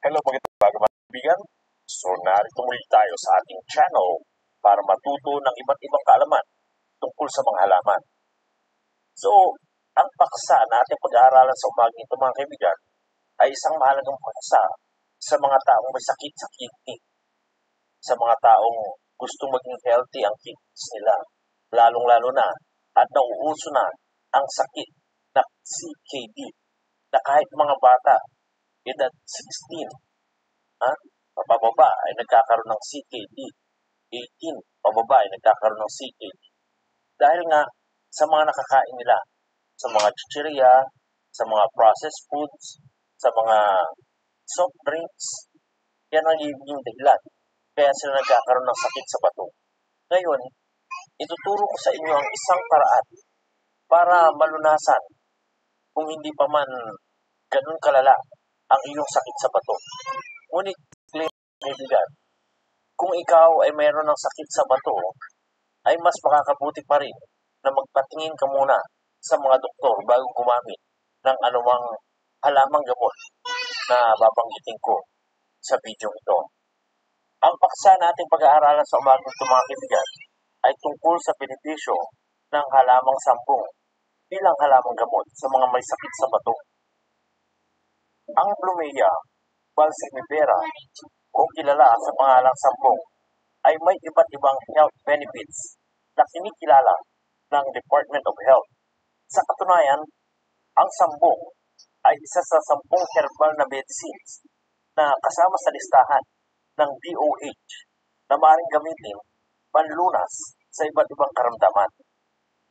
Hello mga kaibigan. So narito muli tayo sa ating channel para matuto ng iba't ibang kaalaman tungkol sa mga halaman. So, ang paksa na ating pag-aaralan sa umagang ito mga kaibigan ay isang mahalagang paksa sa mga taong may sakit sa kidney, sa mga taong gustong maging healthy ang kidneys nila, lalong-lalo na at nauuso na ang sakit na CKD na kahit mga bata, edad 16, pababa ay nagkakaroon ng CKD, 18 pababa ay nagkakaroon ng CKD. Dahil nga sa mga nakakain nila, sa mga chichirya, sa mga processed foods, sa mga soft drinks, yan ang yung dahilan. Kaya sila nagkakaroon ng sakit sa bato. Ngayon, ituturo ko sa inyo ang isang paraan para malunasan kung hindi pa man ganun kalala ang iyong sakit sa bato. Ngunit, kaibigan, kung ikaw ay mayroon ng sakit sa bato, ay mas makakabuti pa rin na magpatingin ka muna sa mga doktor bago gumamit ng anumang halamang gamot na babanggitin ko sa video ito. Ang paksa nating pag-aaralan sa umagang ito mga kaibigan ay tungkol sa benepisyo ng halamang sampung bilang halamang gamot sa mga may sakit sa bato. Ang Plumeria balsamifera o kilala sa pangalang sampung ay may iba't ibang health benefits na kinikilala ng Department of Health. Sa katunayan, ang sambong ay isa sa 10 herbal na medicines na kasama sa listahan ng DOH na maaaring gamitin panlunas sa iba't ibang karamdaman.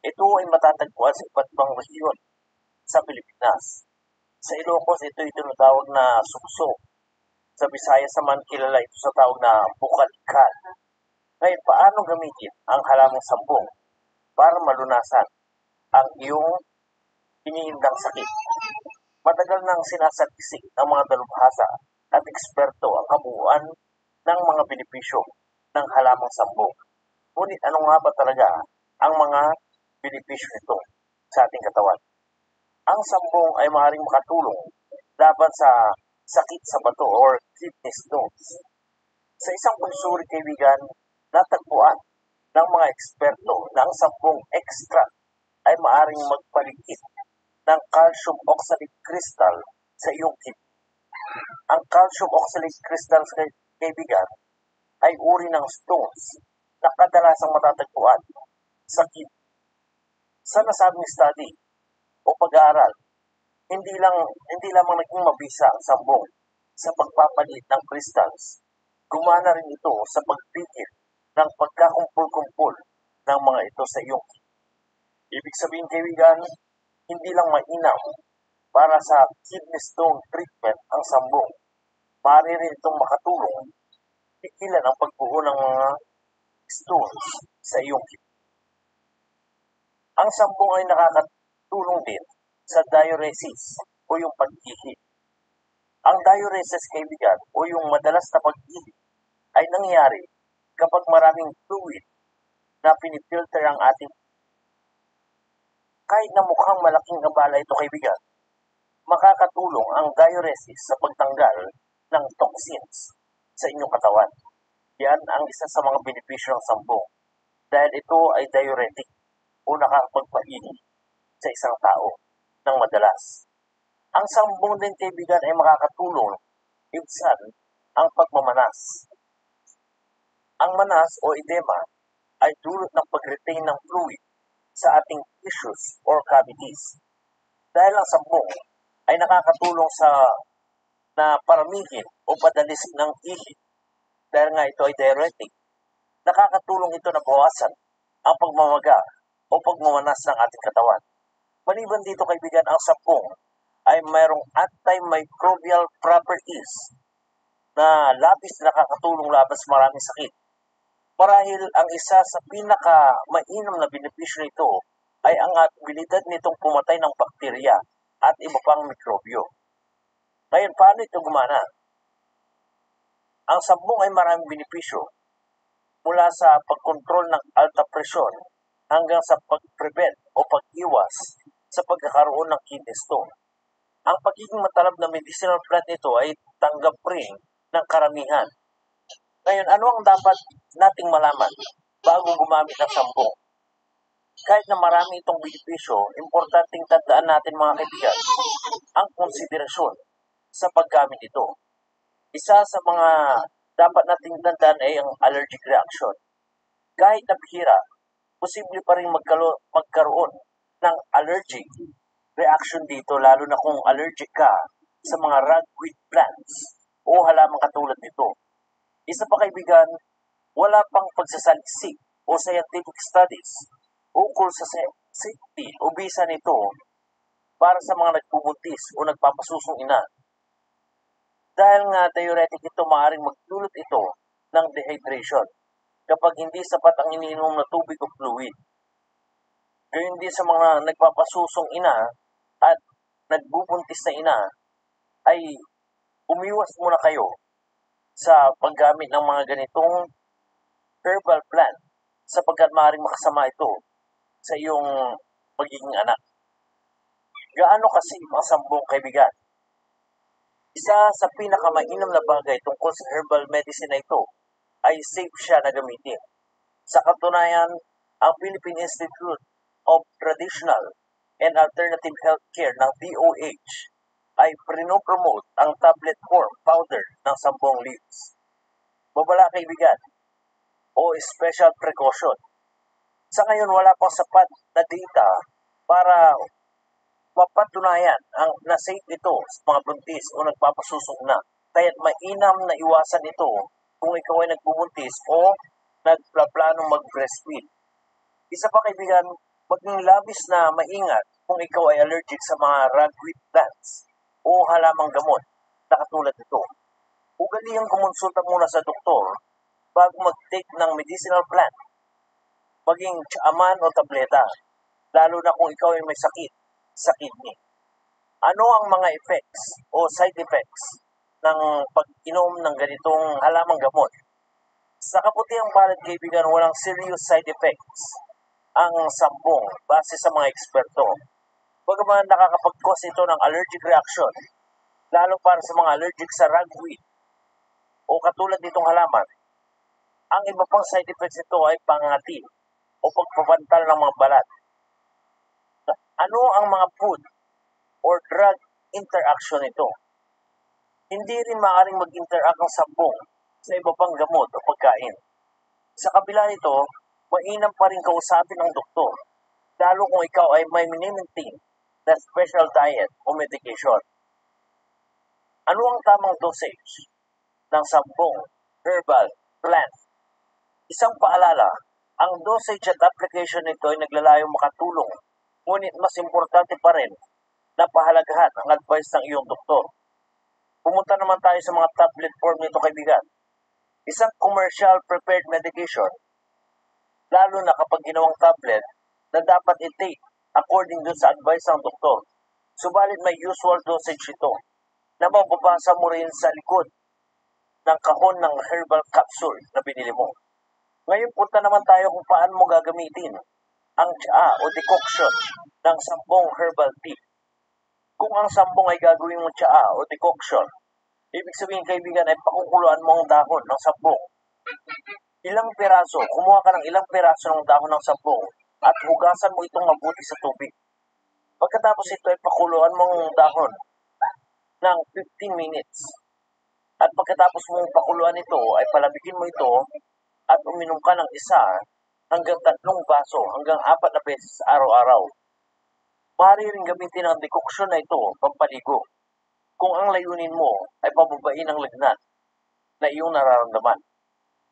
Ito ay matatagpuan sa iba't ibang rehiyon sa Pilipinas. Sa Ilocos, ito ay tinatawag na sukso. Sa Visayas naman, kilala ito sa tawag na bukalikan. Ngayon, paano gamitin ang halamang sambong para malunasan ang iyong iniindang sakit? Matagal nang sinasalisik ng mga dalubhasa at eksperto ang kabuuan ng mga benepisyo ng halamang sambong. Ngunit ano nga ba talaga ang mga benepisyo nito sa ating katawan? Ang sambong ay maaaring makatulong laban sa sakit sa bato or kidney stones. Sa isang pagsuri, kaibigan, natagpuan ng mga eksperto na ang sambong extract ay maaaring magpaligid ng calcium oxalate crystal sa iyong kidney. Ang calcium oxalate crystals, kaibigan, ay uri ng stones na kadalasang matatagpuan sa kidney. Sa nasabing study o pag-aaral, hindi lamang naging mabisa ang sambong sa pagpapalit ng crystals, gumana rin ito sa pagpigil ng pagkakumpul-kumpul ng mga ito sa iyong kidney. Ibig sabihin, kaibigan, hindi lang mainam para sa kidney stone treatment ang sambong. Maaari rin itong makatulong pigilan ang pagbuo ng mga stones sa iyong kidney. Ang sambong ay nakakatulong din sa diuresis o yung pag-ihi. Ang diuresis, kaibigan, o yung madalas na pag-ihi ay nangyayari kapag maraming fluid na pinifilter ang ating. Kahit na mukhang malaking abala ito, kaibigan, makakatulong ang diuresis sa pagtanggal ng toxins sa inyong katawan. Yan ang isa sa mga benepisyo ng sambong dahil ito ay diuretic o nakakapagpaihi sa isang tao ng madalas. Ang sambong din, kaibigan, ay makakatulong ibsan ang pagmamanas. Ang manas o edema ay dulot ng pag-retain ng fluid sa ating tissues or cavities. Dahil ang sambong ay nakakatulong na paramihin o padalis ng ihi. Dahil nga ito ay diuretic, nakakatulong ito na bawasan ang pagmamaga o pagmamanas ng ating katawan. Maliban dito, kaibigan, ang sambong ay mayroong antimicrobial properties na labis na nakakatulong laban sa maraming sakit. Marahil ang isa sa pinaka-mainam na benepisyo nito ay ang abilidad nitong pumatay ng bakterya at iba pang mikrobyo. Ngayon, paano ito gumana? Ang sambong ay maraming benepisyo mula sa pagkontrol ng alta presyon hanggang sa pag-prevent o pag-iwas sa pagkakaroon ng kidney stone. Ang pagiging matalab na medicinal plant nito ay tanggap rin ng karamihan. Ngayon, ano ang dapat nating malaman bago gumamit ng sambong? Kahit na marami itong benepisyo, importanteng tandaan natin mga kaibigan ang konsiderasyon sa paggamit nito. Isa sa mga dapat nating tandaan ay ang allergic reaction. Kahit na bihira, posible pa rin magkaroon ng allergic reaction dito, lalo na kung allergic ka sa mga ragweed plants o halaman katulad nito. Isa pa kaibigan, wala pang pagsasaliksik o scientific studies ukol sa safety o bisa nito para sa mga nagbubuntis o nagpapasusong ina. Dahil nga diuretic ito, maaaring magdulot ito ng dehydration kapag hindi sapat ang iniinom na tubig o fluid. Gayun din sa mga nagpapasusong ina at nagbubuntis na ina ay umiwas muna kayo sa paggamit ng mga ganitong herbal plant sapagkat maaaring makasama ito sa iyong magiging anak. Gaano kasi ang sambong kaibigan? Isa sa pinakamainam na bagay tungkol sa herbal medicine na ito ay safe siya na gamitin. Sa katunayan, ang Philippine Institute of Traditional and Alternative Healthcare ng DOH ay prinopromote ang tablet form powder ng sambong leaves. Babala kaibigan o special precaution. Sa ngayon, wala pang sapat na data para mapatunayan ang na safe ito sa mga buntis o nagpapasusok na. Kaya't mainam na iwasan ito kung ikaw ay nagbubuntis o nagplanong mag-breastfeed. Isa pa kaibigan, maging labis na maingat kung ikaw ay allergic sa mga ragweed plants o halamang gamot na katulad nito. Ugalihang kumonsulta muna sa doktor bago mag-take ng medicinal plant, maging tsaman o tableta, lalo na kung ikaw ay may sakit sa kidney. Ano ang mga effects o side effects ng pag-inom ng ganitong halamang gamot? Sa kaputihang palad kaibigan, walang serious side effects ang sambong base sa mga eksperto. Bagaman nakakapag-cause ito ng allergic reaction, lalo para sa mga allergic sa ragweed o katulad nitong halaman. Ang iba pang side effects nito ay pangangati o pagpapantal ng mga balat. Ano ang mga food or drug interaction nito? Hindi rin maaaring mag-interact ang sambong sa iba pang gamot o pagkain. Sa kabila nito, mainam pa rin kausapin ng doktor, lalo kung ikaw ay may minimaintain na special diet o medication. Ano ang tamang dosage ng sambong herbal plant? Isang paalala, ang dosage at application nito ay naglalayong makatulong, ngunit mas importante pa rin na pahalagahan ang advice ng iyong doktor. Pumunta naman tayo sa mga tablet form nito kaibigan. Isang commercial prepared medication, lalo na kapag ginawang tablet na dapat i-take according dun sa advice ng doktor. Subalit may usual dosage ito na mababasa mo rin sa likod ng kahon ng herbal capsule na binili mo. Ngayon punta naman tayo kung paano mo gagamitin ang tsaa o decoction ng sambong herbal tea. Kung ang sambong ay gagawin mong tsaa o decoction, ibig sabihin kaibigan ay pakukuluan mo ang dahon ng sambong. Kumuha ka ng ilang piraso ng dahon ng sambong at hugasan mo itong mabuti sa tubig. Pagkatapos ito ay pakuluan mo ang dahon ng 15 minutes. At pagkatapos mong pakuluan ito, ay palamigin mo ito at uminom ka ng 1 hanggang 3 baso hanggang 4 na beses araw-araw. Maaari rin gamitin ang decoction na ito pampaligo kung ang layunin mo ay pababain ang lagnat na iyong nararamdaman.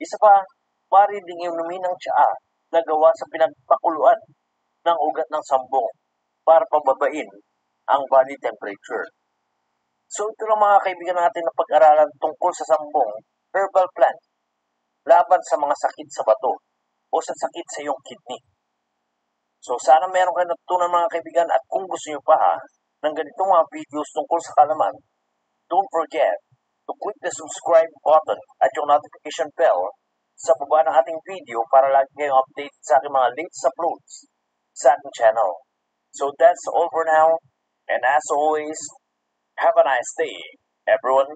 Isa pa, maaari ding inumin ang tsaa na gawa sa pinagpakuluan ng ugat ng sambong para pababain ang body temperature. So ito lang mga kaibigan natin na pag-aralan tungkol sa sambong herbal plant laban sa mga sakit sa bato o sa sakit sa iyong kidney. So sana meron kayo natutunan mga kaibigan at kung gusto nyo pa ng ganitong mga videos tungkol sa kaalaman, don't forget to click the subscribe button at yung notification bell sa baba ng ating video para lagi kayong update sa aking mga latest uploads sa ating channel. So that's all for now, and as always, Have a nice day, everyone.